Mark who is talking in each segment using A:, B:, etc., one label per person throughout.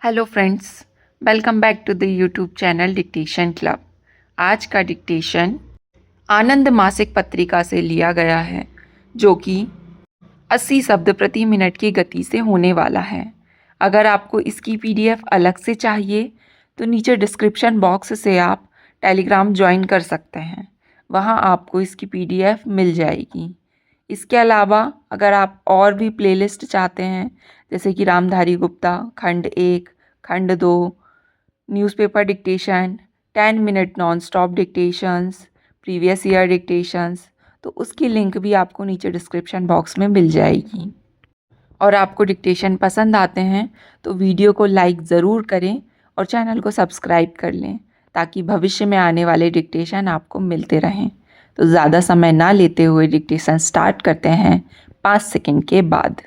A: Hello friends, welcome back to the YouTube channel dictation club. आज का dictation आनंद मासिक पत्रिका से लिया गया है, जो कि 80 शब्द प्रति मिनट की गति से होने वाला है। अगर आपको इसकी पीडीएफ अलग से चाहिए तो नीचे डिस्क्रिप्शन बॉक्स से आप टेलीग्राम ज्वाइन कर सकते हैं, वहाँ आपको इसकी पीडीएफ मिल जाएगी। इसके अलावा अगर आप और भी प्लेलिस्ट चाहते हैं, जैसे कि रामधारी गुप्ता खंड 1, खंड 2, newspaper dictation, 10 minute non stop dictations, previous year dictations, तो उसकी लिंक भी आपको नीचे डिस्क्रिप्शन बॉक्स में मिल जाएगी। और आपको डिक्टेशन पसंद आते हैं तो वीडियो को लाइक ज़रूर करें और चैनल को सब्सक्राइब कर लें, ताकि भविष्य में आने वाले डिक्टेशन आपको मिलते रहें। तो ज़्यादा समय ना लेते हुए डिक्टेशन स्टार्ट करते हैं 5 सेकंड के बाद।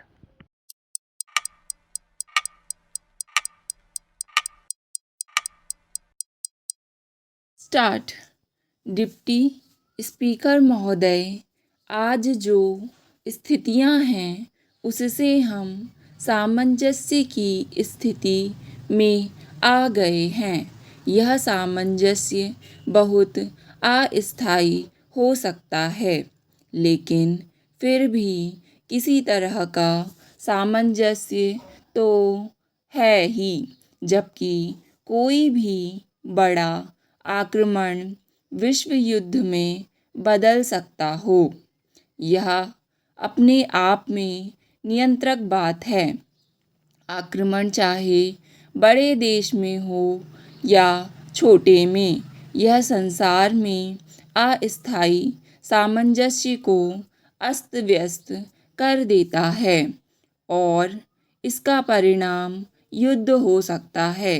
A: स्टार्ट। डिप्टी स्पीकर महोदय, आज जो स्थितियां हैं उससे हम सामंजस्य की स्थिति में आ गए हैं। यह सामंजस्य बहुत अस्थायी हो सकता है, लेकिन फिर भी किसी तरह का सामंजस्य तो है ही। जबकि कोई भी बड़ा आक्रमण विश्व युद्ध में बदल सकता हो, यह अपने आप में नियंत्रक बात है। आक्रमण चाहे बड़े देश में हो या छोटे में, यह संसार में अस्थायी सामंजस्य को अस्त व्यस्त कर देता है और इसका परिणाम युद्ध हो सकता है।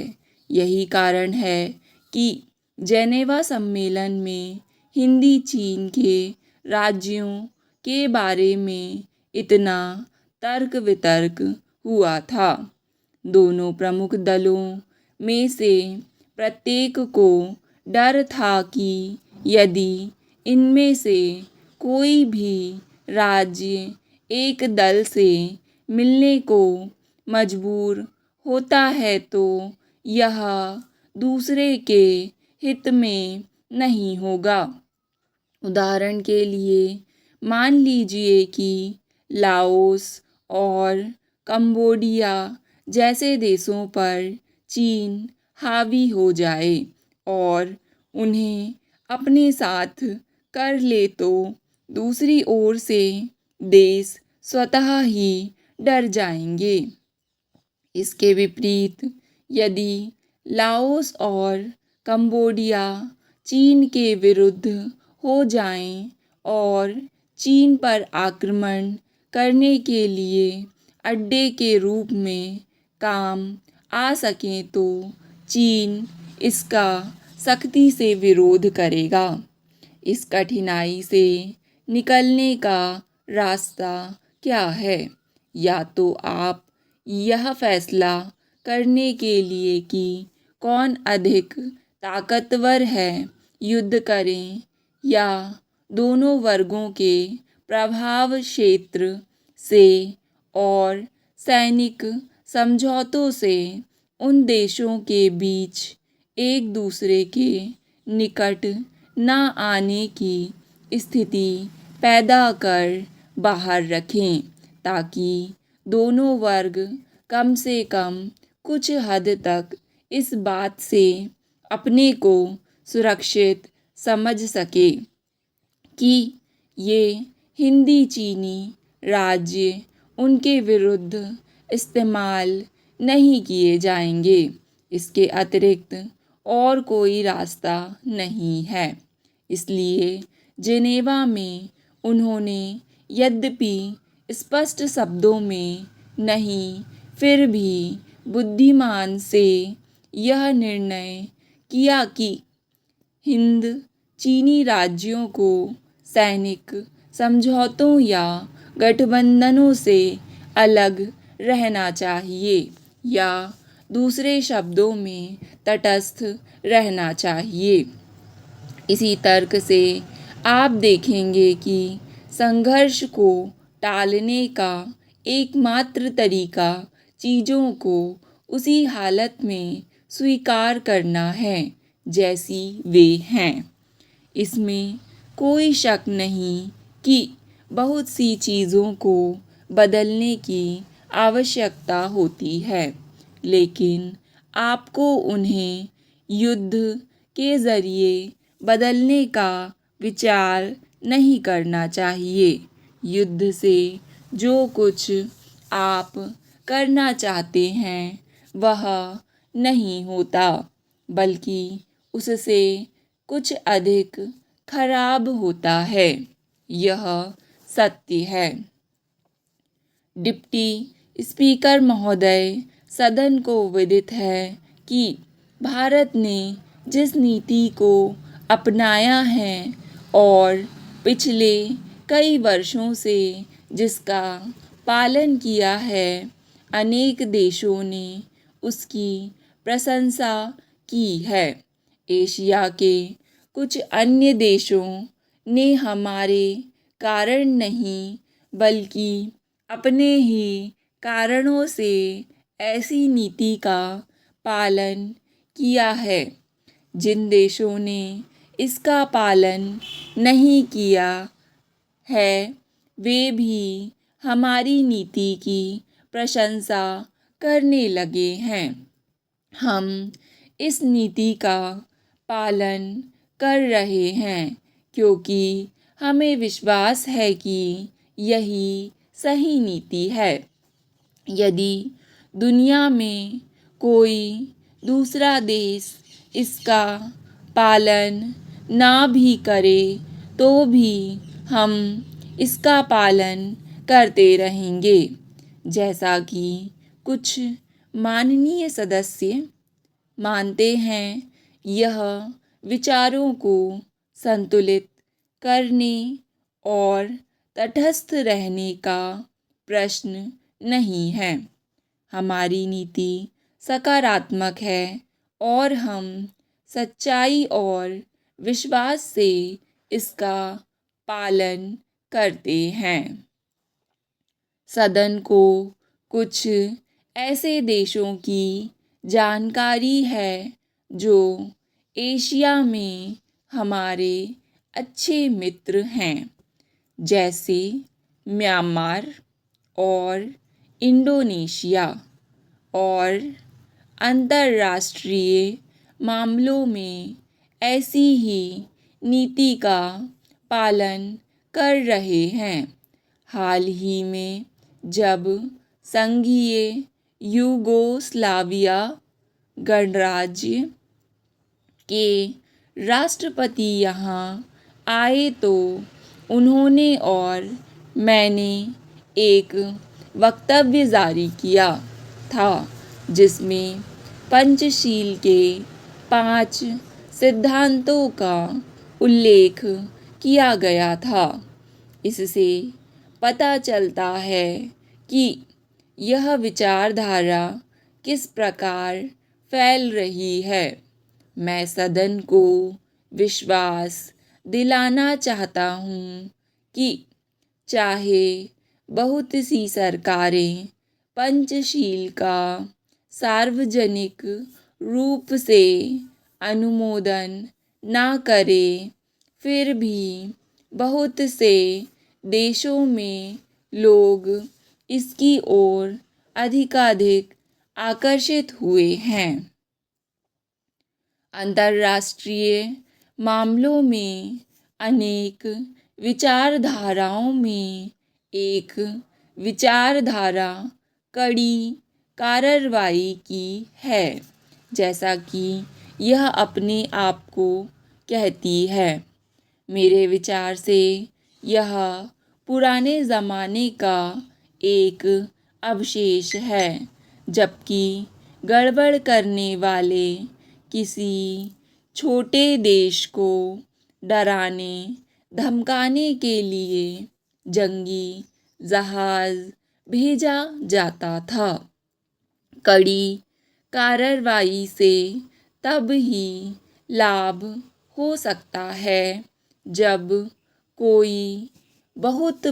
A: यही कारण है कि जेनेवा सम्मेलन में हिंदी चीन के राज्यों के बारे में इतना तर्क वितर्क हुआ था। दोनों प्रमुख दलों में से प्रत्येक को डर था कि यदि इनमें से कोई भी राज्य एक दल से मिलने को मजबूर होता है तो यह दूसरे के हित में नहीं होगा। उदाहरण के लिए मान लीजिए कि लाओस और कंबोडिया जैसे देशों पर चीन हावी हो जाए और उन्हें अपने साथ कर ले, तो दूसरी ओर से देश स्वतः ही डर जाएंगे। इसके विपरीत यदि लाओस और कंबोडिया चीन के विरुद्ध हो जाएं और चीन पर आक्रमण करने के लिए अड्डे के रूप में काम आ सकें, तो चीन इसका सख्ती से विरोध करेगा। इस कठिनाई से निकलने का रास्ता क्या है? या तो आप यह फैसला करने के लिए कि कौन अधिक ताकतवर है, युद्ध करें, या दोनों वर्गों के प्रभाव क्षेत्र से और सैनिक समझौतों से उन देशों के बीच एक दूसरे के निकट न आने की स्थिति पैदा कर बाहर रखें, ताकि दोनों वर्ग कम से कम कुछ हद तक इस बात से अपने को सुरक्षित समझ सके कि ये हिंदी चीनी राज्य उनके विरुद्ध इस्तेमाल नहीं किए जाएंगे। इसके अतिरिक्त और कोई रास्ता नहीं है। इसलिए जेनेवा में उन्होंने यद्यपि स्पष्ट शब्दों में नहीं, फिर भी बुद्धिमान से यह निर्णय किया कि हिंद चीनी राज्यों को सैनिक समझौतों या गठबंधनों से अलग रहना चाहिए, या दूसरे शब्दों में तटस्थ रहना चाहिए। इसी तर्क से आप देखेंगे कि संघर्ष को टालने का एकमात्र तरीका चीज़ों को उसी हालत में स्वीकार करना है जैसी वे हैं। इसमें कोई शक नहीं कि बहुत सी चीज़ों को बदलने की आवश्यकता होती है, लेकिन आपको उन्हें युद्ध के ज़रिए बदलने का विचार नहीं करना चाहिए। युद्ध से जो कुछ आप करना चाहते हैं वह नहीं होता, बल्कि उससे कुछ अधिक खराब होता है। यह सत्य है। डिप्टी स्पीकर महोदय, सदन को विदित है कि भारत ने जिस नीति को अपनाया है और पिछले कई वर्षों से जिसका पालन किया है, अनेक देशों ने उसकी प्रशंसा की है। एशिया के कुछ अन्य देशों ने हमारे कारण नहीं बल्कि अपने ही कारणों से ऐसी नीति का पालन किया है। जिन देशों ने इसका पालन नहीं किया है वे भी हमारी नीति की प्रशंसा करने लगे हैं। हम इस नीति का पालन कर रहे हैं क्योंकि हमें विश्वास है कि यही सही नीति है। यदि दुनिया में कोई दूसरा देश इसका पालन ना भी करे तो भी हम इसका पालन करते रहेंगे। जैसा कि कुछ माननीय सदस्य मानते हैं, यह विचारों को संतुलित करने और तटस्थ रहने का प्रश्न नहीं है। हमारी नीति सकारात्मक है और हम सच्चाई और विश्वास से इसका पालन करते हैं। सदन को कुछ ऐसे देशों की जानकारी है जो एशिया में हमारे अच्छे मित्र हैं, जैसे म्यांमार और इंडोनेशिया, और अंतर्राष्ट्रीय मामलों में ऐसी ही नीति का पालन कर रहे हैं। हाल ही में जब संघीय यूगोस्लाविया गणराज्य के राष्ट्रपति यहाँ आए तो उन्होंने और मैंने एक वक्तव्य जारी किया था जिसमें पंचशील के 5 सिद्धांतों का उल्लेख किया गया था। इससे पता चलता है कि यह विचारधारा किस प्रकार फैल रही है। मैं सदन को विश्वास दिलाना चाहता हूँ कि चाहे बहुत सी सरकारें पंचशील का सार्वजनिक रूप से अनुमोदन ना करें, फिर भी बहुत से देशों में लोग इसकी ओर अधिकाधिक आकर्षित हुए हैं। अंतर्राष्ट्रीय मामलों में अनेक विचारधाराओं में एक विचारधारा कड़ी कार्रवाई की है, जैसा कि यह अपने आप को कहती है। मेरे विचार से यह पुराने ज़माने का एक अवशेष है, जबकि गड़बड़ करने वाले किसी छोटे देश को डराने धमकाने के लिए जंगी जहाज़ भेजा जाता था। कड़ी कार्रवाई से तब ही लाभ हो सकता है जब कोई बहुत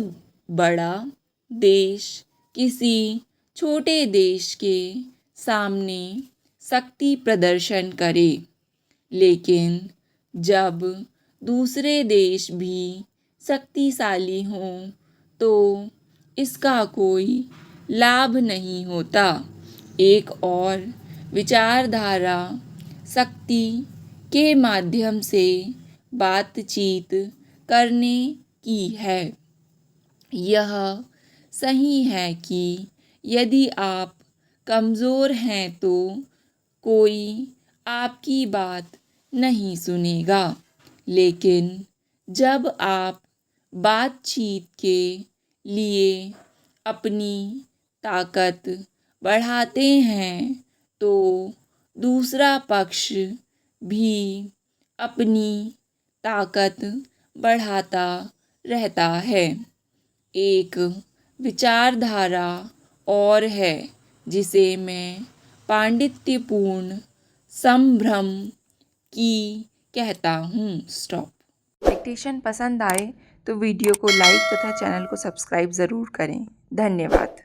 A: बड़ा देश किसी छोटे देश के सामने शक्ति प्रदर्शन करे, लेकिन जब दूसरे देश भी शक्तिशाली हों तो इसका कोई लाभ नहीं होता। एक और विचारधारा शक्ति के माध्यम से बातचीत करने की है। यह सही है कि यदि आप कमज़ोर हैं तो कोई आपकी बात नहीं सुनेगा, लेकिन जब आप बातचीत के लिए अपनी ताकत बढ़ाते हैं तो दूसरा पक्ष भी अपनी ताकत बढ़ाता रहता है। एक विचारधारा और है जिसे मैं पांडित्यपूर्ण संभ्रम की कहता हूँ। स्टॉप। डिक्टेशन पसंद आए तो वीडियो को लाइक तथा चैनल को सब्सक्राइब ज़रूर करें। धन्यवाद।